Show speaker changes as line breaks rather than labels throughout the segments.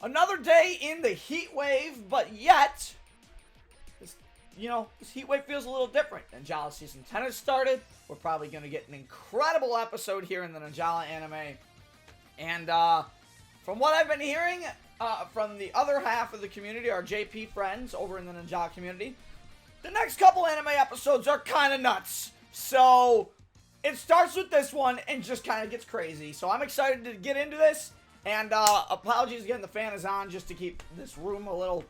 Another day in the heat wave, but yet, this heat wave feels a little different. Ninjala Season 10 has started. We're probably going to get an incredible episode here in the Ninjala anime. And from what I've been hearing from the other half of the community, our JP friends over in the Ninjala community, the next couple anime episodes are kind of nuts. So it starts with this one and just kind of gets crazy. So I'm excited to get into this. And apologies again, the fan is on just to keep this room a little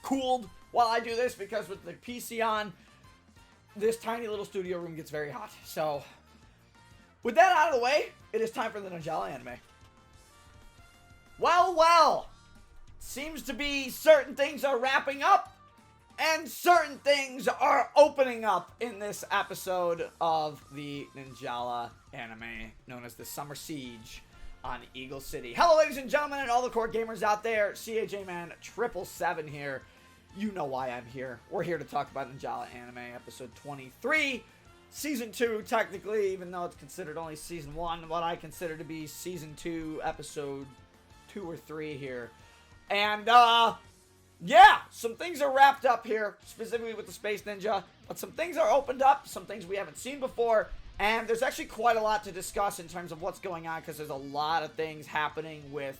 cooled while I do this, because with the PC on, this tiny little studio room gets very hot. So with that out of the way, it is time for the Ninjala anime. Well, seems to be certain things are wrapping up and certain things are opening up in this episode of the Ninjala anime known as the Summer Siege on Eagle City. Hello, ladies and gentlemen, and all the core gamers out there. CAJ Man 777 here. You know why I'm here. We're here to talk about Ninjala anime episode 23, season 2, technically, even though it's considered only season 1, what I consider to be season 2, episode 2 or 3 here. And yeah, some things are wrapped up here, specifically with the Space Ninja, but some things are opened up, some things we haven't seen before. And there's actually quite a lot to discuss in terms of what's going on, because there's a lot of things happening with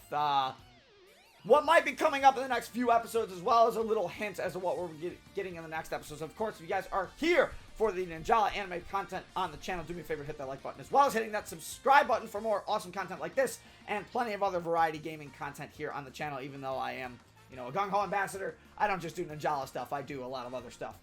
what might be coming up in the next few episodes, as well as a little hint as to what we're getting in the next episodes. Of course, if you guys are here for the Ninjala anime content on the channel, do me a favor, hit that like button, as well as hitting that subscribe button for more awesome content like this, and plenty of other variety gaming content here on the channel. Even though I am, a gung-ho ambassador, I don't just do Ninjala stuff, I do a lot of other stuff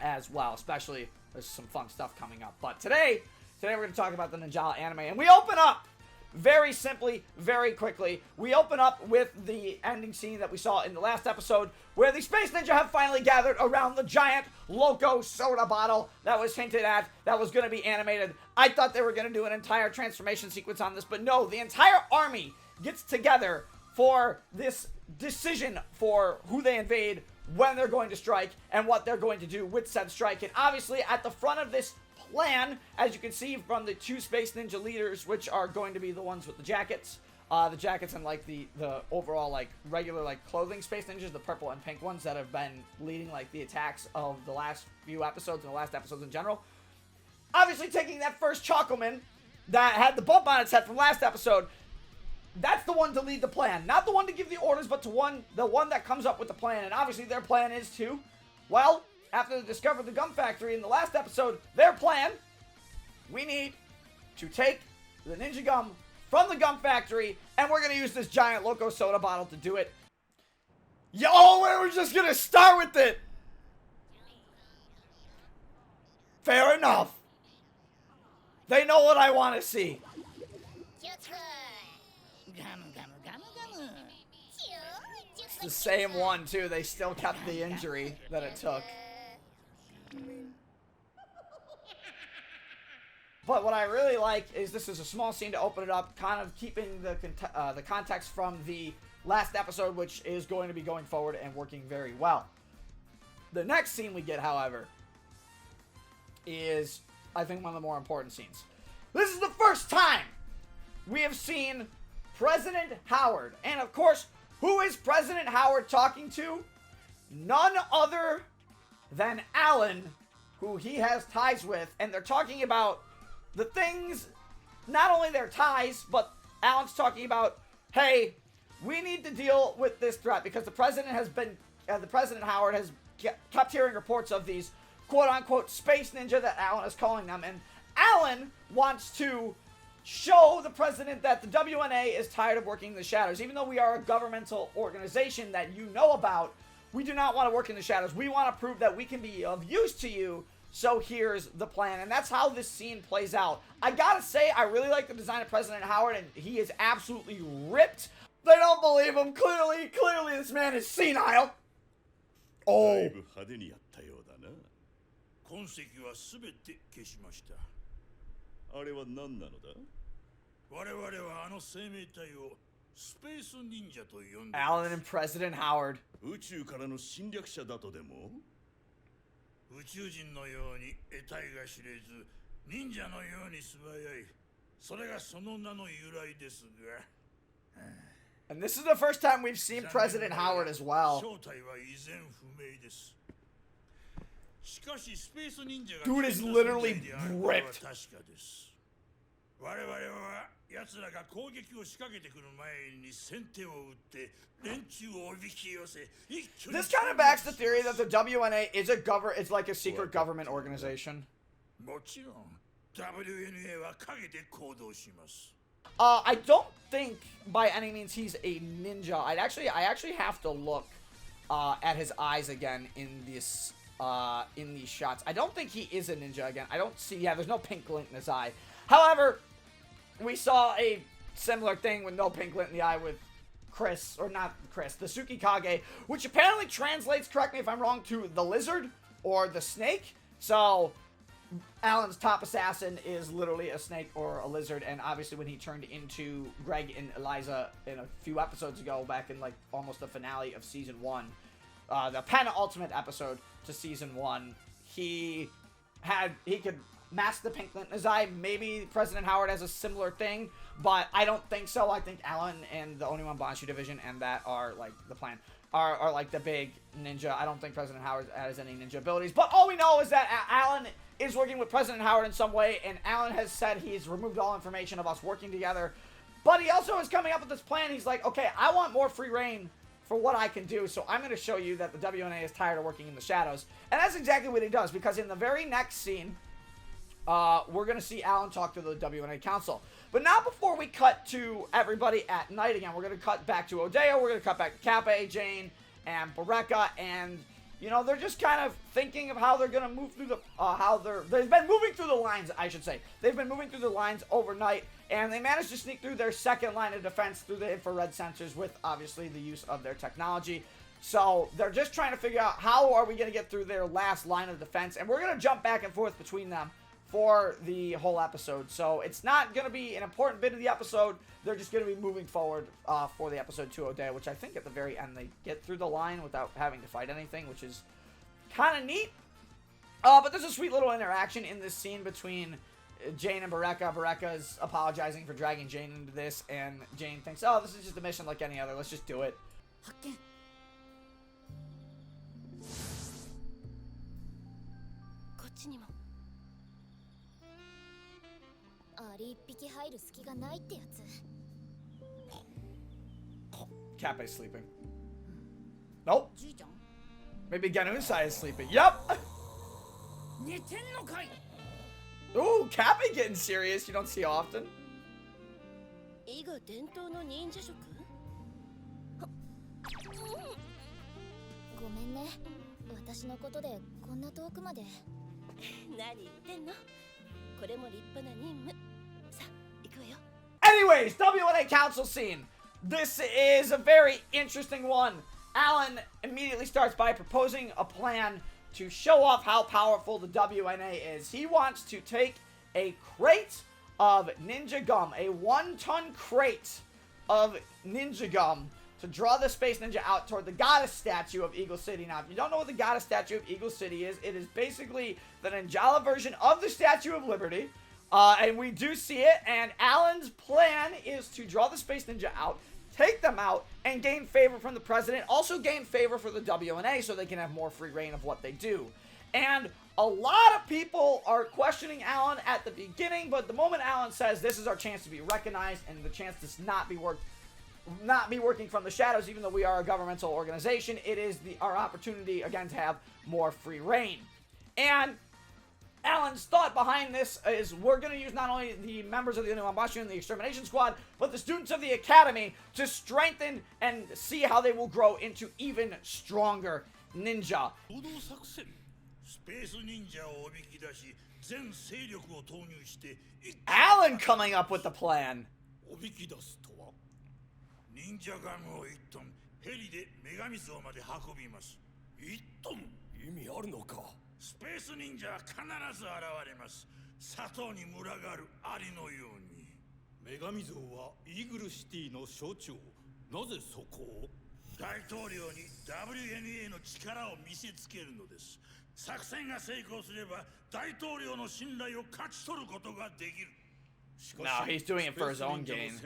as well, especially there's some fun stuff coming up. But today we're going to talk about the Ninjala anime, and we open up very simply, very quickly. We open up with the ending scene that we saw in the last episode, where the Space Ninja have finally gathered around the giant Loco soda bottle that was hinted at, that was going to be animated. I thought they were going to do an entire transformation sequence on this, but no, the entire army gets together for this decision for who they invade, when they're going to strike, and what they're going to do with said strike. And obviously, at the front of this plan, as you can see from the two Space Ninja leaders, which are going to be the ones with the jackets and like the overall like regular like clothing Space Ninjas, the purple and pink ones that have been leading like the attacks of the last few episodes and the last episodes in general. Obviously, taking that first Chocoman that had the bump on its head from last episode, that's the one to lead the plan. Not the one to give the orders, but the one that comes up with the plan. And obviously their plan is to, well, after they discovered the gum factory in the last episode, their plan, we need to take the ninja gum from the gum factory, and we're going to use this giant Loco soda bottle to do it. We're just going to start with it. Fair enough. They know what I want to see. It's the same one, too. They still kept the injury that it took. But what I really like is this is a small scene to open it up, kind of keeping the context from the last episode, which is going to be going forward and working very well. The next scene we get, however, is, I think, one of the more important scenes. This is the first time we have seen President Howard. And, of course, who is President Howard talking to? None other than Alan, who he has ties with. And they're talking about the things, not only their ties, but Alan's talking about, hey, we need to deal with this threat, because the President Howard has kept hearing reports of these quote-unquote Space Ninja that Alan is calling them. And Alan wants to show the President that the WNA is tired of working in the shadows. Even though we are a governmental organization that you know about, we do not want to work in the shadows. We want to prove that we can be of use to you, so here's the plan. And that's how this scene plays out. I gotta say, I really like the design of President Howard, and he is absolutely ripped. They don't believe him. Clearly this man is senile. Oh. Alan and President Howard. And this is the first time we've seen President Howard as well. Dude is literally ripped. This kind of backs the theory that the WNA is it's like a secret government organization. I don't think by any means he's a ninja. I actually have to look at his eyes again in these shots. I don't think he is a ninja again. I don't see. Yeah, there's no pink glint in his eye. However, we saw a similar thing with no pink glint in the eye with Chris, or not Chris, the Tsukikage, which apparently translates, correct me if I'm wrong, to the lizard or the snake. So Alan's top assassin is literally a snake or a lizard, and obviously when he turned into Greg and Eliza in a few episodes ago, back in like almost the finale of season 1, the penultimate episode to season 1, he could mask the pink glint in his eye. Maybe President Howard has a similar thing, but I don't think so. I think Alan and the Oniwan Banshu division and that are like the plan, are like the big ninja. I don't think President Howard has any ninja abilities, but all we know is that Alan is working with President Howard in some way, and Alan has said he's removed all information of us working together, but he also is coming up with this plan. He's like, okay, I want more free reign for what I can do, so I'm going to show you that the WNA is tired of working in the shadows. And that's exactly what he does, because in the very next scene, we're going to see Alan talk to the WNA Council. But not before we cut to everybody at night again. We're going to cut back to Odeo, we're going to cut back to Cape, Jane, and Bareka, and, you know, they're just kind of thinking of how they're going to move through the, they've been moving through the lines, I should say. They've been moving through the lines overnight, and they managed to sneak through their second line of defense through the infrared sensors with, obviously, the use of their technology. So they're just trying to figure out how are we going to get through their last line of defense, and we're going to jump back and forth between them for the whole episode. So it's not going to be an important bit of the episode. They're just going to be moving forward for the episode 2 Odeo, which I think at the very end they get through the line without having to fight anything, which is kind of neat. But there's a sweet little interaction in this scene between Jane and Bareka. Bareka is apologizing for dragging Jane into this, and Jane thinks, oh, this is just a mission like any other. Let's just do it. Cape's sleeping. Nope. Maybe Ganusai is sleeping. Yep. Ooh, Cape getting serious. You don't see often. Anyways, WNA Council scene. This is a very interesting one. Alan immediately starts by proposing a plan to show off how powerful the WNA is. He wants to take a crate of ninja gum, a 1-ton crate of ninja gum, to draw the Space Ninja out toward the goddess statue of Eagle City. Now, if you don't know what the goddess statue of Eagle City is, it is basically the Ninjala version of the Statue of Liberty. And we do see it, and Alan's plan is to draw the Space Ninja out, take them out, and gain favor from the president. Also gain favor for the WNA so they can have more free reign of what they do. And a lot of people are questioning Alan at the beginning, but the moment Alan says this is our chance to be recognized and the chance to not be working from the shadows, even though we are a governmental organization, it is our opportunity again to have more free reign. And Alan's thought behind this is we're going to use not only the members of the Oniwan Banshu and the Extermination Squad, but the students of the Academy to strengthen and see how they will grow into even stronger ninja. Alan coming up with the plan.
WNA の力を見せつけるのです。作戦が成功すれば大統領の信頼を勝ち取ることができる。
No, he's doing it for his own gain.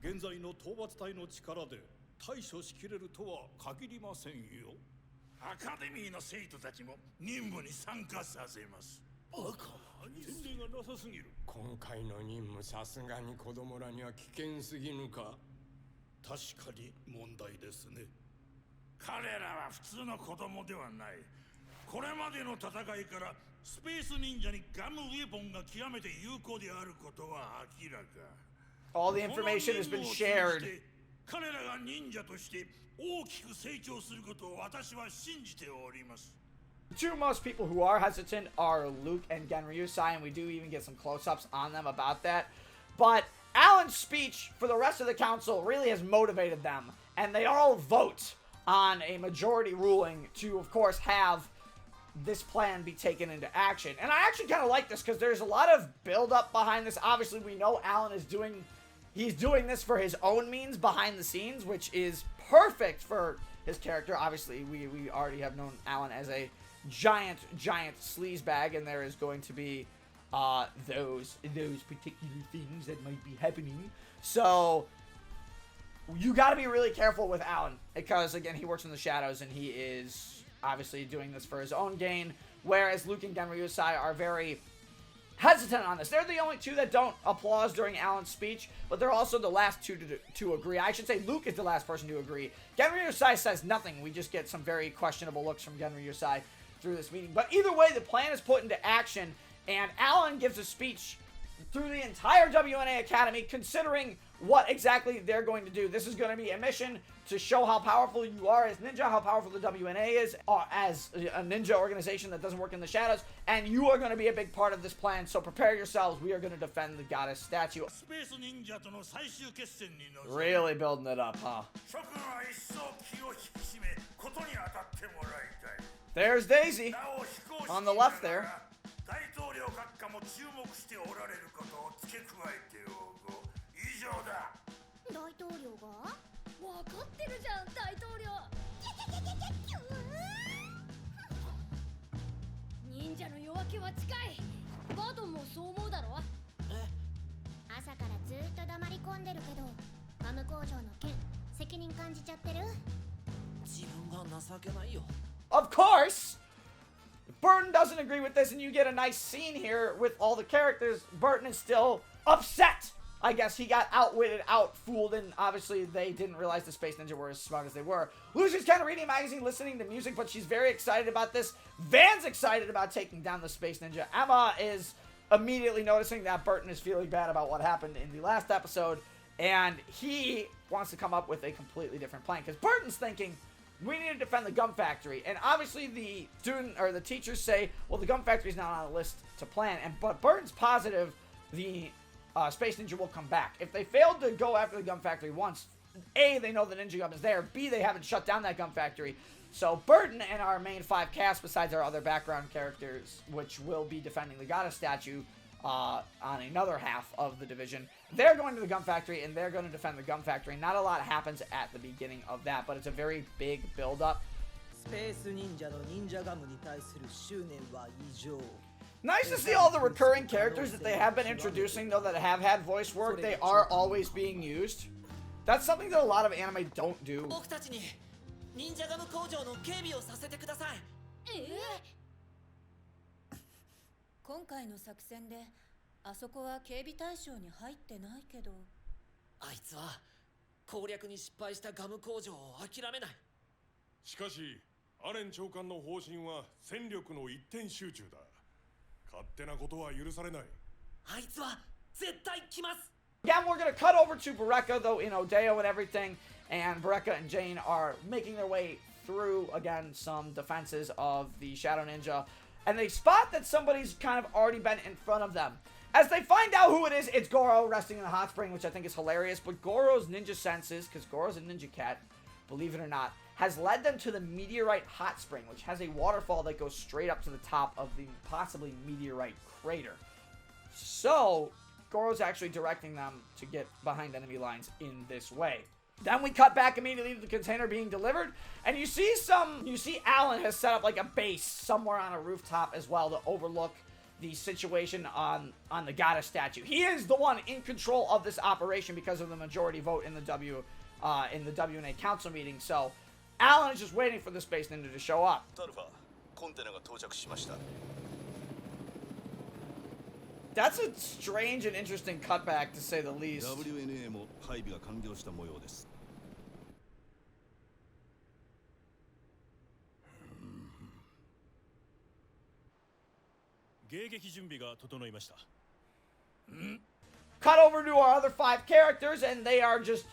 現在の討伐隊の力で対処しきれるとは限りませんよ。アカデミーの生徒たちも任務に参加させます。バカな宣伝がなさすぎる。
今回の任務さすがに子供らには危険すぎぬか。
確かに問題ですね。彼らは普通の子供ではない。これまでの戦いからスペース忍者にガムウェポンが極めて有効であることは明らか。
All the information has been shared.
彼らが忍者として大きく成長することを私は信じております。
The two most people who are hesitant are Luke and Genryusai, and we do even get some close-ups on them about that. But Alan's speech for the rest of the council really has motivated them, and they all vote on a majority ruling to, of course, have this plan be taken into action. And I actually kind of like this because there's a lot of build-up behind this. Obviously, we know Alan is doing this for his own means behind the scenes, which is perfect for his character. Obviously, we already have known Alan as a giant sleazebag, and there is going to be those particular things that might be happening. So you got to be really careful with Alan because, again, he works in the shadows and he is obviously doing this for his own gain, whereas Luke and Genryusai are very hesitant on this. They're the only two that don't applaud during Alan's speech, but they're also the last two to agree. I should say Luke is the last person to agree. Genryusai says nothing. We just get some very questionable looks from Genryusai through this meeting. But either way, the plan is put into action, and Alan gives a speech through the entire WNA Academy, considering what exactly they're going to do. This is going to be a mission to show how powerful you are as ninja, how powerful the WNA is as a ninja organization that doesn't work in the shadows, and you are going to be a big part of this plan, so prepare yourselves. We are going to defend the goddess statue. Really building it up, huh? There's Daisy on the left there.
大統領閣下も注目しておられることを付け加えておこう。以上だ。
大統領が？わかってるじゃん、大統領。忍者の夜明けは近い。バードンもそう思うだろ？朝からずっと黙り込んでるけど、ガム工場の件、責任感じちゃってる？
自分が情けないよ。
Of course! Burton doesn't agree with this, and you get a nice scene here with all the characters. Burton is still upset. I guess he got outwitted, outfooled, and obviously they didn't realize the Space Ninja were as smart as they were. Lucy's kind of reading a magazine, listening to music, but she's very excited about this. Van's excited about taking down the Space Ninja. Emma is immediately noticing that Burton is feeling bad about what happened in the last episode, and he wants to come up with a completely different plan, because Burton's thinking, we need to defend the gum factory. And obviously the student or the teachers say, well, the gum factory is not on the list to plan. But Burton's positive the Space Ninja will come back. If they failed to go after the gum factory once, A, they know the Ninja Gum is there. B, they haven't shut down that gum factory. So Burton and our main 5 cast, besides our other background characters, which will be defending the goddess statue on another half of the division, they're going to the gum factory and they're going to defend the gum factory. Not a lot happens at the beginning of that, but it's a very big build-up. Nice to see all the recurring characters that they have been introducing, though, that have had voice work. They are always being used. That's something that a lot of anime don't do.
今回の作戦であそこは警備対象に入ってないけど、
あいつは攻略に失敗したガム工場を諦めない。
しかしアレン長官の方針は戦力の一点集中だ。勝手なことは許されない。
あいつは絶対来ます。
Again, we're going to cut over to Bureka, though, in Odeo and everything, and Bureka and Jane are making their way through, again, some defenses of the Shadow Ninja, and they spot that somebody's kind of already been in front of them. As they find out who it is, it's Goro resting in the hot spring, which I think is hilarious, but Goro's ninja senses, because Goro's a ninja cat, believe it or not, has led them to the meteorite hot spring, which has a waterfall that goes straight up to the top of the possibly meteorite crater. So Goro's actually directing them to get behind enemy lines in this way. Then we cut back immediately to the container being delivered, and you see Alan has set up like a base somewhere on a rooftop as well to overlook the situation on the goddess statue. He is the one in control of this operation because of the majority vote in the WNA council meeting. So Alan is just waiting for the Space Ninja to show up. That's a strange and interesting cutback, to say the least.
WNA も配備が完了した模様です。
迎撃準備が整いました。
Cut over to our other 5 characters, and they are just,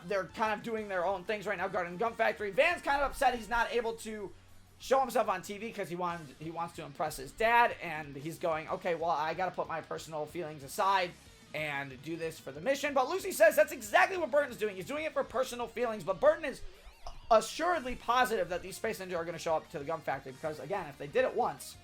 they're kind of doing their own things right now, guarding the gun factory. Van's kind of upset he's not able to show himself on TV because he wants to impress his dad, and he's going, okay, well, I gotta put my personal feelings aside and do this for the mission. But Lucy says that's exactly what Burton's doing. He's doing it for personal feelings, but Burton is assuredly positive that these Space Ninja are going to show up to the gun factory because, again, if they did it once,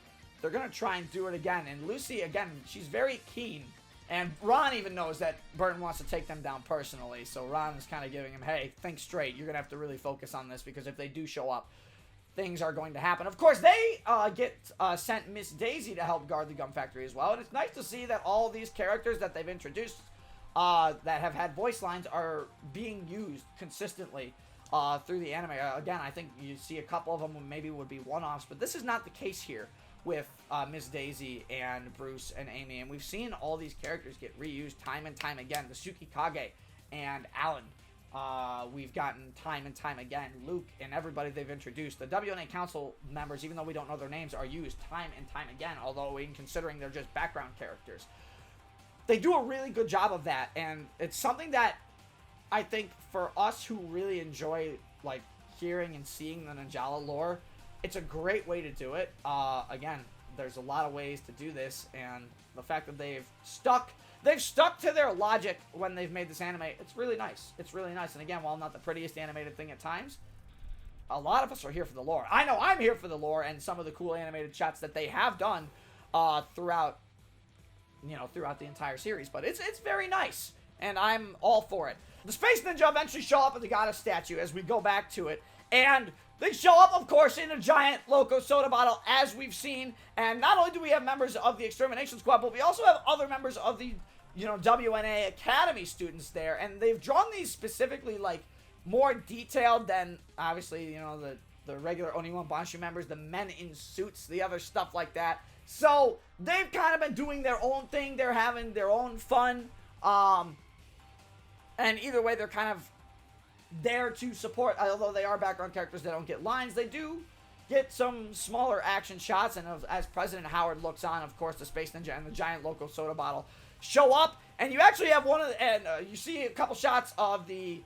they're going to try and do it again. And Lucy, again, she's very keen. And Ron even knows that Burton wants to take them down personally. So Ron is kind of giving him, hey, think straight. You're going to have to really focus on this because if they do show up, things are going to happen. Of course, they get sent Miss Daisy to help guard the gun factory as well. And it's nice to see that all these characters that they've introduced that have had voice lines are being used consistently through the anime. Again, I think you see a couple of them maybe would be one-offs, but this is not the case here with Miss Daisy and Bruce and Amy. And we've seen all these characters get reused time and time again. The Tsukikage and Alan. We've gotten time and time again. Luke and everybody they've introduced. The WNA Council members, even though we don't know their names, are used time and time again, although in considering they're just background characters. They do a really good job of that, and it's something that I think for us who really enjoy like hearing and seeing the Ninjala lore, it's a great way to do it. Again, there's a lot of ways to do this, and the fact that they've stuck to their logic when they've made this anime, it's really nice. It's really nice. And again, while not the prettiest animated thing at times, a lot of us are here for the lore. I know I'm here for the lore and some of the cool animated shots that they have done throughout the entire series. But it's very nice, and I'm all for it. The Space Ninja eventually show up at the goddess statue as we go back to it, and they show up, of course, in a giant Loco soda bottle, as we've seen. And not only do we have members of the Extermination Squad, but we also have other members of the, WNA Academy students there. And they've drawn these specifically, like, more detailed than, obviously, the regular Oniwan Banshu members, the men in suits, the other stuff like that. So, they've kind of been doing their own thing. They're having their own fun. And either way, they're kind of there to support, although they are background characters that don't get lines, they do get some smaller action shots. And as President Howard looks on, of course, the Space Ninja and the giant Loco soda bottle show up, and you actually have you see a couple shots of the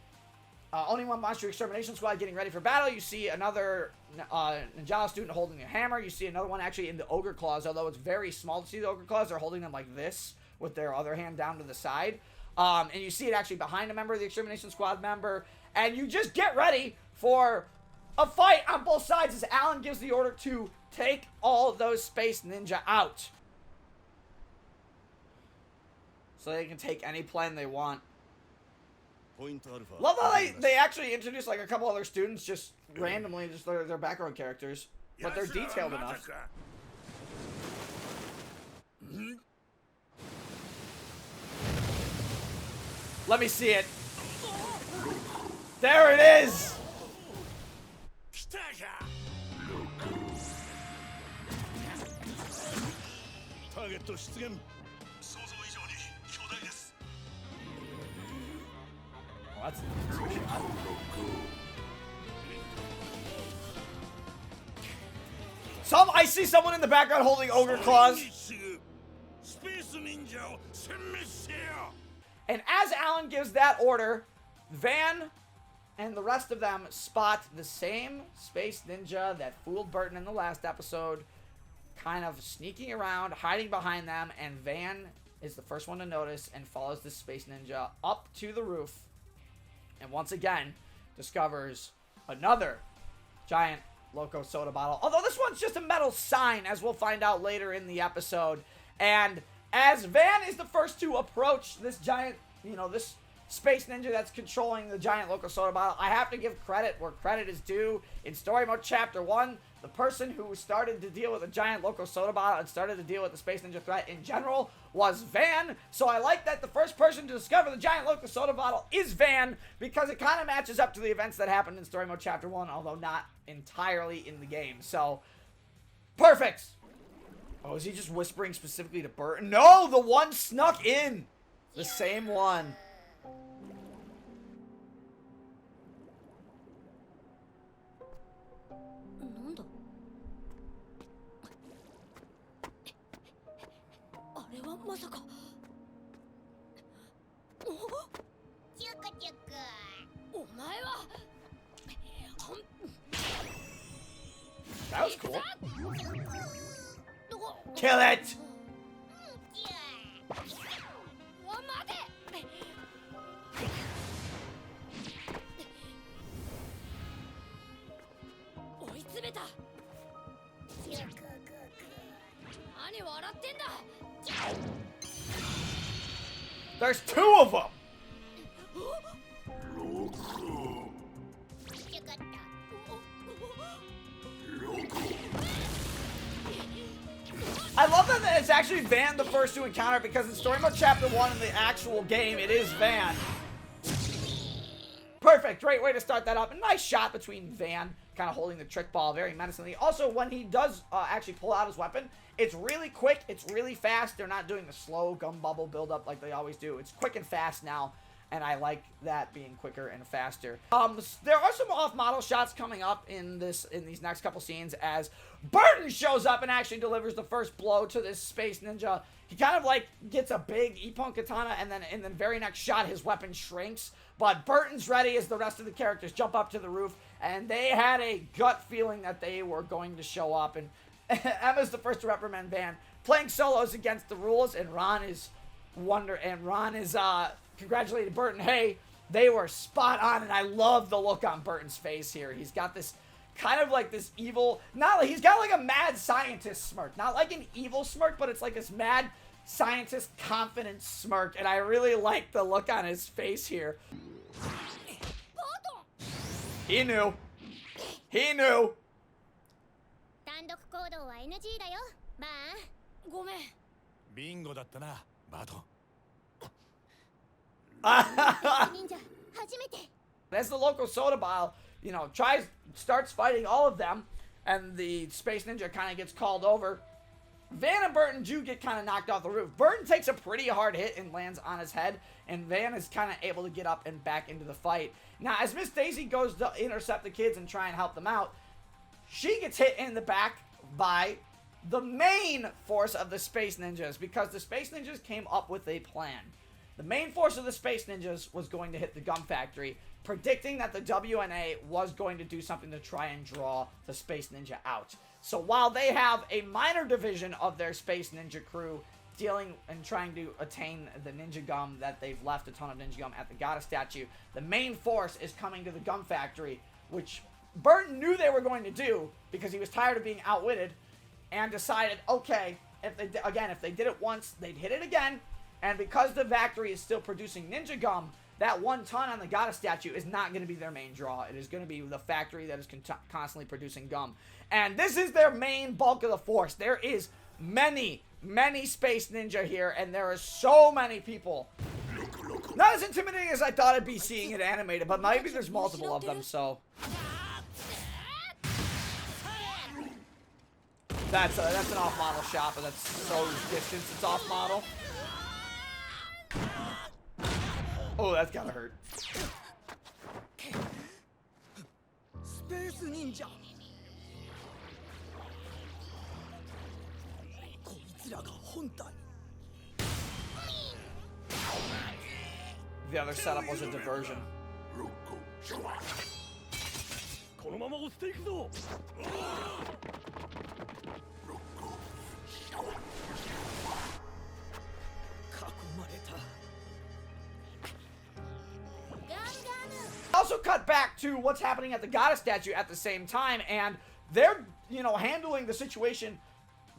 only one Monster Extermination Squad getting ready for battle. You see another Ninjala student holding a hammer. You see another one actually in the ogre claws, although it's very small to see the ogre claws. They're holding them like this with their other hand down to the side. And you see it actually behind a member of the Extermination Squad member. And you just get ready for a fight on both sides as Alan gives the order to take all those Space Ninja out. So they can take any plane they want. Love how they actually introduce like a couple other students just randomly, just their background characters. But they're detailed enough. Let me see it. There it is! Oh, that's I see someone in the background holding ogre claws. And as Alan gives that order, Van and the rest of them spot the same Space Ninja that fooled Burton in the last episode, kind of sneaking around, hiding behind them, and Van is the first one to notice and follows the Space Ninja up to the roof, and once again discovers another giant Loco soda bottle, although this one's just a metal sign, as we'll find out later in the episode. And as Van is the first to approach this giant, this Space Ninja that's controlling the giant local soda bottle. I have to give credit where credit is due. In Story Mode Chapter 1, the person who started to deal with the giant local soda bottle and started to deal with the Space Ninja threat in general was Van. So I like that the first person to discover the giant local soda bottle is Van, because it kind of matches up to the events that happened in Story Mode Chapter 1, although not entirely in the game. So, perfect! Oh, is he just whispering specifically to Burton? No, the one snuck in! The same one. That was cool. Kill it! There's two of them! I love that it's actually Van the first to encounter, because in Story Mode Chapter 1 in the actual game, it is Van. Perfect, great way to start that up. A nice shot between Van, kind of holding the trick ball very menacingly. Also, when he does actually pull out his weapon, it's really quick, it's really fast. They're not doing the slow gum bubble buildup like they always do. It's quick and fast now, and I like that being quicker and faster. There are some off-model shots coming up in these next couple scenes as Burton shows up and actually delivers the first blow to this Space Ninja. He kind of like gets a big Ippon katana, and then in the very next shot his weapon shrinks. But Burton's ready as the rest of the characters jump up to the roof, and they had a gut feeling that they were going to show up. And Emma's the first to reprimand Van. Playing solos against the rules, and Ron is congratulating Burton. Hey, they were spot on, and I love the look on Burton's face here. He's got this kind of like this evil, he's got like a mad scientist smirk. Not like an evil smirk, but it's like this mad scientist confident smirk, and I really like the look on his face here. He knew. He knew.
Bingo だったな、バートン。
As the local soda bottle, starts fighting all of them, and the Space Ninja kind of gets called over. Van and Burton do get kind of knocked off the roof. Burton takes a pretty hard hit and lands on his head, and Van is kind of able to get up and back into the fight. Now, as Miss Daisy goes to intercept the kids and try and help them out, she gets hit in the back by the main force of the Space Ninjas, because the Space Ninjas came up with a plan. The main force of the Space Ninjas was going to hit the gum factory, predicting that the WNA was going to do something to try and draw the Space Ninja out. So while they have a minor division of their Space Ninja crew dealing and trying to attain the Ninja Gum, that they've left a ton of Ninja Gum at the Gata statue, the main force is coming to the gum factory, which Burton knew they were going to do because he was tired of being outwitted, and decided, okay, if they did it once, they'd hit it again. And because the factory is still producing Ninja Gum, that 1 ton on the Gata statue is not going to be their main draw. It is going to be the factory that is constantly producing gum. And this is their main bulk of the force. There is many, many Space Ninja here, and there are so many people. Not as intimidating as I thought I'd be seeing it animated, but maybe there's multiple of them, so. That's an off-model shot, but that's so distance it's off-model. Oh, that's gotta hurt.
Space Ninja.
The other setup was a diversion.
このまま押していくぞ。
Also cut back to what's happening at the Gata statue at the same time, and they're, handling the situation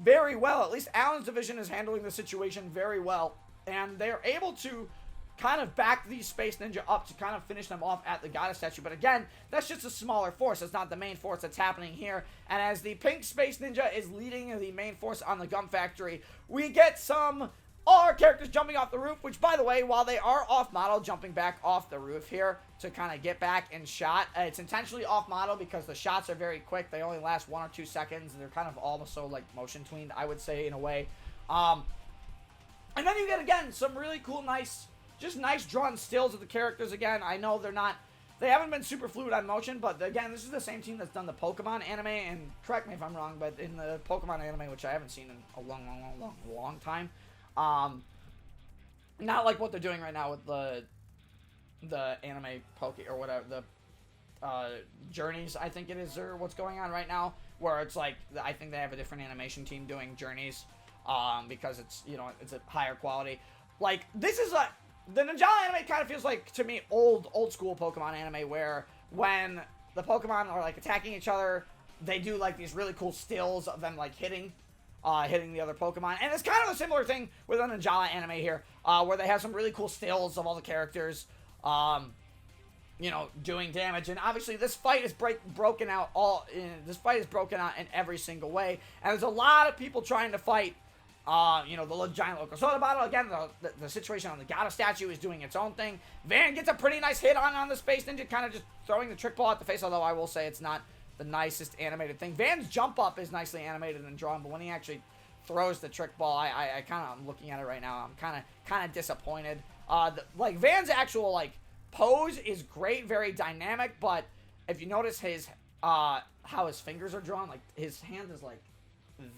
very well. At least Alan's division is handling the situation very well, and they're able to kind of back these Space Ninja up to kind of finish them off at the goddess statue. But again, that's just a smaller force. It's not the main force that's happening here. And as the pink Space Ninja is leading the main force on the gum factory, we get all our characters jumping off the roof, which, by the way, while they are off-model, jumping back off the roof here to kind of get back in shot, it's intentionally off-model because the shots are very quick. They only last 1 or 2 seconds, and they're kind of also, like, motion-tweened, I would say, in a way. And then you get, again, some really cool, nice drawn stills of the characters. Again, I know they haven't been super fluid on motion, but, again, this is the same team that's done the Pokemon anime, and correct me if I'm wrong, but in the Pokemon anime, which I haven't seen in a long time, not like what they're doing right now with the anime or whatever, the Journeys, I think it is, or what's going on right now, where it's like, I think they have a different animation team doing Journeys, because it's, you know, it's a higher quality. Like, this is the Ninjala anime kind of feels like, to me, old school Pokemon anime, where when the Pokemon are, like, attacking each other, they do, like, these really cool stills of them, like, hitting the other Pokemon. And it's kind of a similar thing with the Ninjala anime here, where they have some really cool stills of all the characters, you know, doing damage. And obviously this fight is broken out in every single way. And there's a lot of people trying to fight, you know, the giant local soda bottle. Again, the situation on the Gata statue is doing its own thing. Van gets a pretty nice hit on the Space Ninja, kind of just throwing the trick ball at the face, although I will say it's not the nicest animated thing. Van's jump up is nicely animated and drawn, but when he actually throws the trick ball, I kind of, I'm looking at it right now, I'm kind of disappointed. Like, Van's actual, like, pose is great, very dynamic, but if you notice how his fingers are drawn, like, his hand is like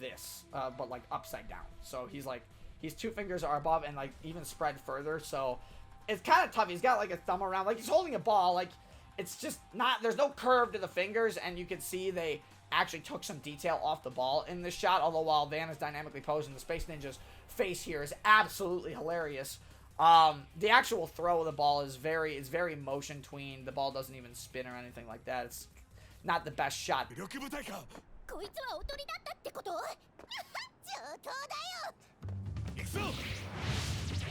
this, but like upside down. So his 2 fingers are above and like even spread further, so it's kind of tough. He's got like a thumb around, like he's holding a ball, like, it's just not, there's no curve to the fingers, and you can see they actually took some detail off the ball in this shot, although while Van is dynamically posing, the Space Ninja's face here is absolutely hilarious. The actual throw of the ball is very motion tweened. The ball doesn't even spin or anything like that. It's not the best shot.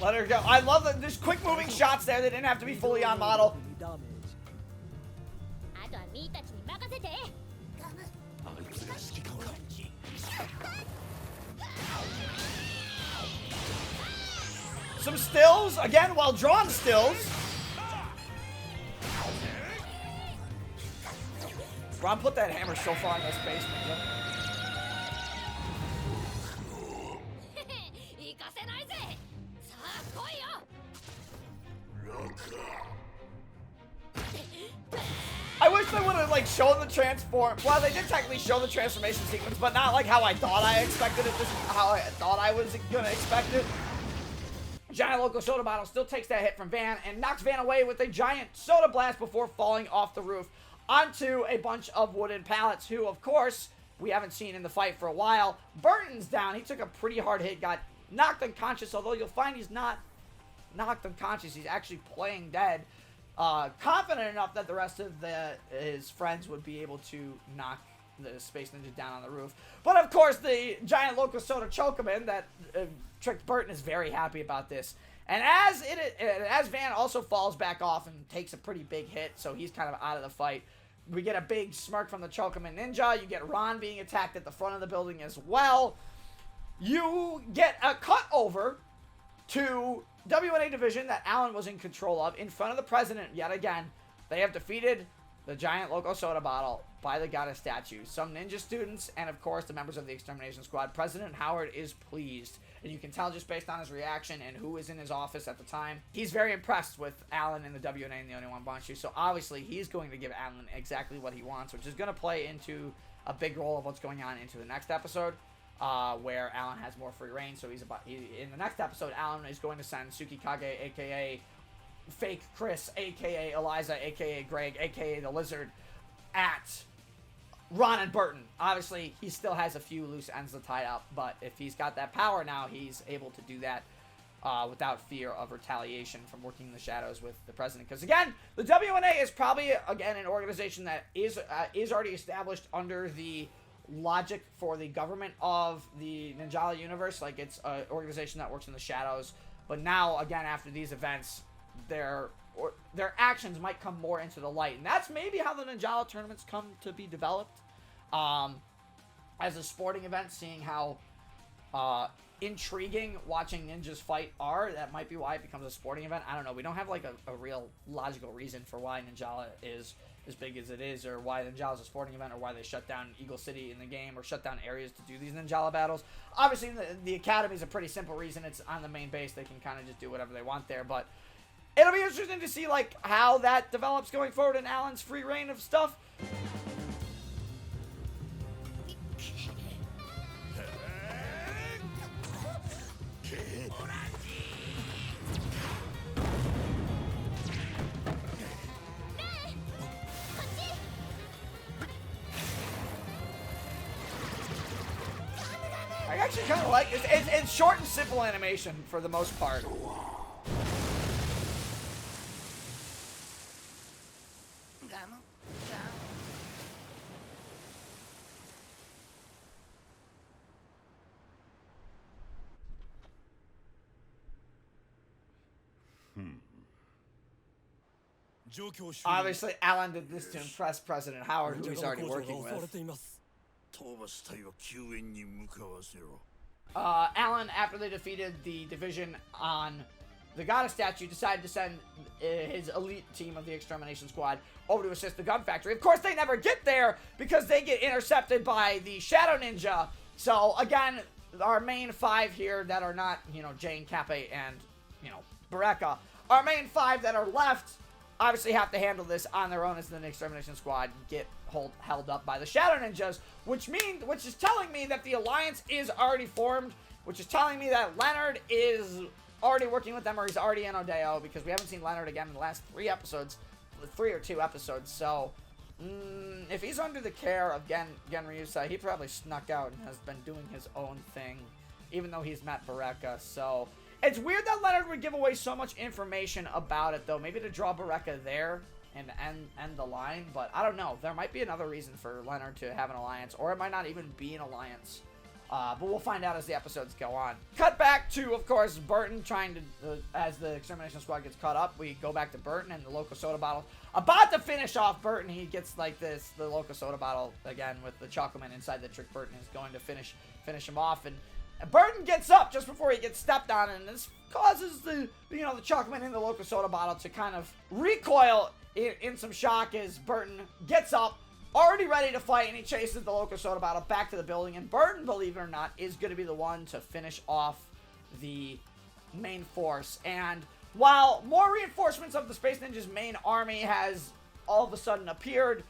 Let her go. I love that there's quick moving shots there. They didn't have to be fully on model. Some stills, again, well drawn stills. Ron put that hammer so far in this Space Ninja. I wish they would have, like, shown the transform. Well, they did technically show the transformation sequence, but not like how I thought I expected it. This is how I thought I was gonna expect it. Giant local soda bottle still takes that hit from Van and knocks Van away with a giant soda blast before falling off the roof onto a bunch of wooden pallets, who, of course, we haven't seen in the fight for a while. Burton's down. He took a pretty hard hit, got knocked unconscious, although you'll find he's not knocked unconscious. He's actually playing dead. Confident enough that the rest of his friends would be able to knock the Space Ninja down on the roof. But, of course, the giant local soda choke him in that tricked Burton is very happy about this. And as Van also falls back off and takes a pretty big hit, so he's kind of out of the fight, we get a big smirk from the Chokeman Ninja. You get Ron being attacked at the front of the building as well. You get a cut over to WNA division that Alan was in control of in front of the president yet again. They have defeated the giant local soda bottle by the goddess statue. Some ninja students and, of course, the members of the extermination squad. President Howard is pleased, and you can tell just based on his reaction and who was in his office at the time. He's very impressed with Alan and the WNA and the Only One Banshu, so obviously he's going to give Alan exactly what he wants, which is going to play into a big role of what's going on into the next episode, where Alan has more free reign. So in the next episode, Alan is going to send Tsukikage, aka Fake Chris, aka Eliza, aka Greg, aka the Lizard, at Ron and Burton. Obviously, he still has a few loose ends to tie up, but if he's got that power now, he's able to do that without fear of retaliation from working in the shadows with the president. Because, again, the WNA is probably, again, an organization that is already established under the logic for the government of the Ninjala universe. Like, it's an organization that works in the shadows. But now, again, after these events, their actions might come more into the light. And that's maybe how the Ninjala tournaments come to be developed. As a sporting event, seeing how intriguing watching ninjas fight are, that might be why it becomes a sporting event. I don't know. We don't have like a real logical reason for why Ninjala is as big as it is, or why Ninjala is a sporting event, or why they shut down Eagle City in the game, or shut down areas to do these Ninjala battles. Obviously, the Academy is a pretty simple reason. It's on the main base. They can kind of just do whatever they want there, but it'll be interesting to see like how that develops going forward in Alan's free reign of stuff. I actually kind of like it. It's short and simple animation for the most part. Obviously, Alan did this to impress President Howard, who he's already working with. Alan, after they defeated the division on the Goddess statue, decided to send his elite team of the Extermination Squad over to assist the gun factory. Of course, they never get there because they get intercepted by the Shadow Ninja. So, again, our main five here that are not, Jane, Cappe, and, Bareka, our main five that are left obviously have to handle this on their own as the Extermination Squad get held up by the Shadow Ninjas, which is telling me that the alliance is already formed, which is telling me that Leonard is already working with them, or he's already in Odeo, because we haven't seen Leonard again in the last 3 or 2 episodes. So if he's under the care of Genryusa, he probably snuck out and has been doing his own thing, even though he's met Bareka. So it's weird that Leonard would give away so much information about it, though. Maybe to draw Bareka there and end the line, but I don't know. There might be another reason for Leonard to have an alliance, or it might not even be an alliance. But we'll find out as the episodes go on. Cut back to, of course, Burton trying to, as the Extermination Squad gets caught up, we go back to Burton and the Loco Soda bottle. About to finish off Burton, he gets like this, the Loco Soda bottle again with the Chocoman inside the trick. Burton is going to finish him off, and Burton gets up just before he gets stepped on, and this causes the Chocoman in the Loco Soda bottle to kind of recoil in some shock as Burton gets up, already ready to fight, and he chases the Loco Soda bottle back to the building. And Burton, believe it or not, is going to be the one to finish off the main force. And while more reinforcements of the Space Ninjas' main army has all of a sudden appeared,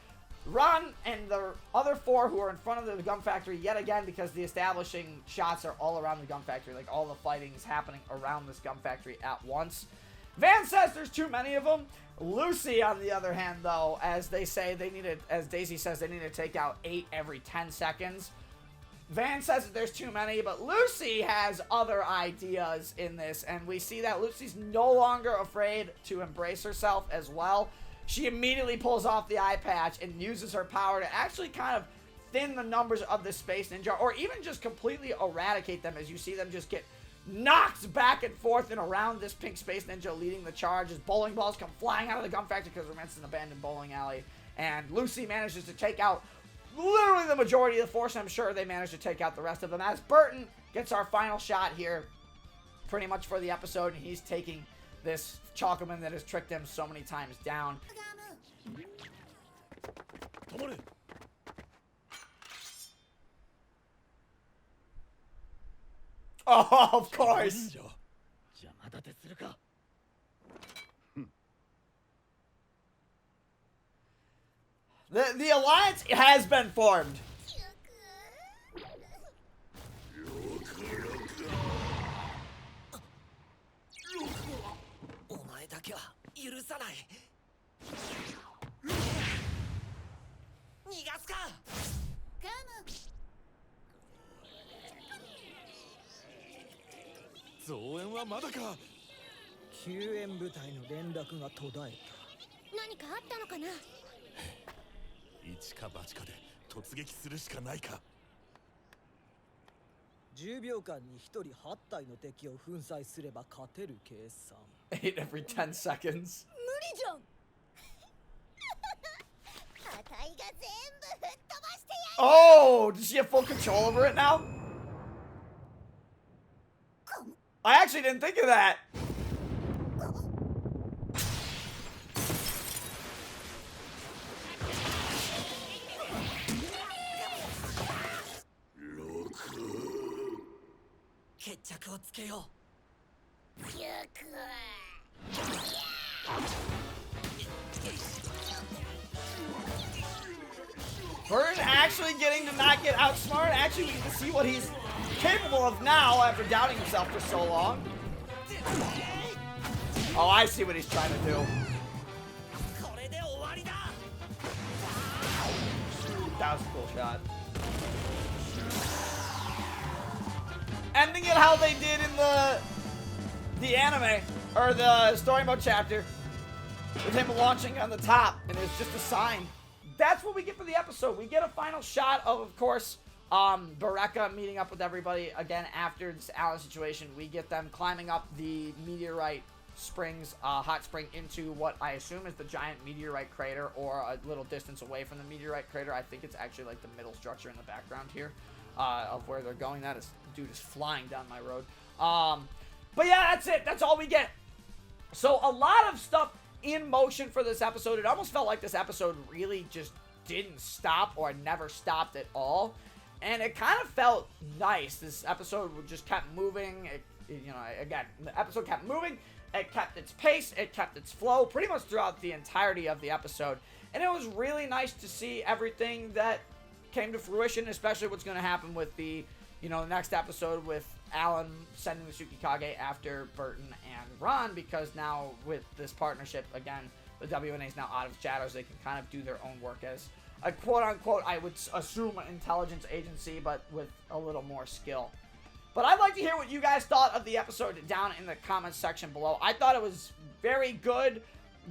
Ron and the other 4 who are in front of the gun factory yet again, because the establishing shots are all around the gun factory, like all the fighting is happening around this gun factory at once. Van says there's too many of them. Lucy, on the other hand, though, as Daisy says, they need to take out 8 every 10 seconds. Van says that there's too many, but Lucy has other ideas in this, and we see that Lucy's no longer afraid to embrace herself as well. She immediately pulls off the eye patch and uses her power to actually kind of thin the numbers of the Space Ninja, or even just completely eradicate them, as you see them just get knocked back and forth and around this pink Space Ninja leading the charge as bowling balls come flying out of the gun factory because it's an abandoned bowling alley. And Lucy manages to take out literally the majority of the force. I'm sure they managed to take out the rest of them, as Burton gets our final shot here pretty much for the episode, and he's taking this Chocoman that has tricked him so many times down. Oh, of course. The alliance has been formed. 8 every 10 seconds.
無理じゃんあたいが全部吹っ飛ばしてやる
Oh, does she have full control over it now? I actually didn't think of that. Burton actually getting to not get outsmarted. Actually, we get to see what he's capable of now after doubting himself for so long. Oh, I see what he's trying to do. That was a cool shot. Ending it how they did in the anime, or the story mode chapter, with him launching on the top, and it's just a sign. That's what we get for the episode. We get a final shot of course, Baraka meeting up with everybody again after this Alan situation. We get them climbing up the meteorite springs, hot spring, into what I assume is the giant meteorite crater, or a little distance away from the meteorite crater. I think it's actually like the middle structure in the background here, of where they're going. That is, dude is flying down my road. But yeah, that's it. That's all we get. So a lot of stuff in motion for this episode. It almost felt like this episode really just didn't stop, or never stopped at all. And it kind of felt nice. This episode just kept moving. Again, the episode kept moving. It kept its pace. It kept its flow pretty much throughout the entirety of the episode. And it was really nice to see everything that came to fruition, especially what's going to happen with the next episode with Alan sending the Tsukikage after Burton and Ron, because now with this partnership, again, the WNA is now out of shadows. They can kind of do their own work as a quote-unquote, I would assume, an intelligence agency, but with a little more skill. But I'd like to hear what you guys thought of the episode down in the comments section below. I thought it was very good.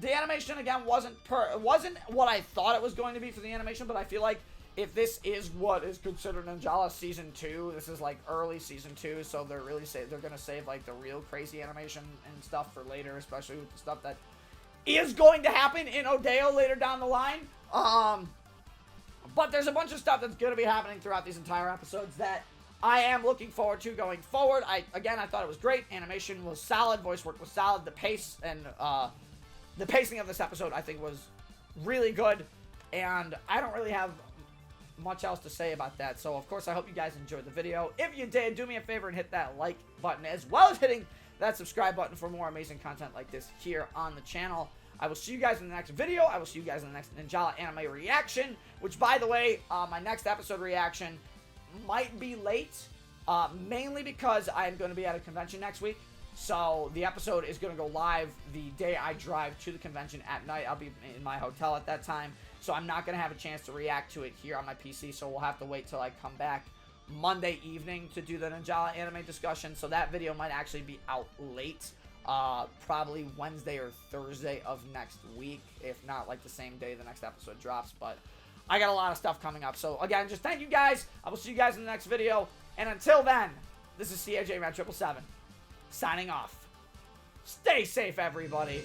The animation, again, wasn't what I thought it was going to be for the animation, but I feel like if this is what is considered Ninjala Season 2, this is like early Season 2, so they're going to save like the real crazy animation and stuff for later, especially with the stuff that is going to happen in Odeo later down the line. But there's a bunch of stuff that's going to be happening throughout these entire episodes that I am looking forward to going forward. I thought it was great. Animation was solid. Voice work was solid. The pace and the pacing of this episode, I think, was really good. And I don't really have much else to say about that. So, of course, I hope you guys enjoyed the video. If you did, do me a favor and hit that like button, as well as hitting that subscribe button for more amazing content like this here on the channel. I will see you guys in the next video. I will see you guys in the next Ninjala anime reaction, which, by the way, my next episode reaction might be late, mainly because I'm going to be at a convention next week. So the episode is going to go live the day I drive to the convention at night. I'll be in my hotel at that time, so I'm not going to have a chance to react to it here on my PC, so we'll have to wait till I come back Monday evening to do the Ninjala anime discussion. So that video might actually be out late, probably Wednesday or Thursday of next week, if not like the same day the next episode drops. But I got a lot of stuff coming up. So again, just thank you guys. I will see you guys in the next video. And until then, this is CAJ Man 777 signing off. Stay safe, everybody.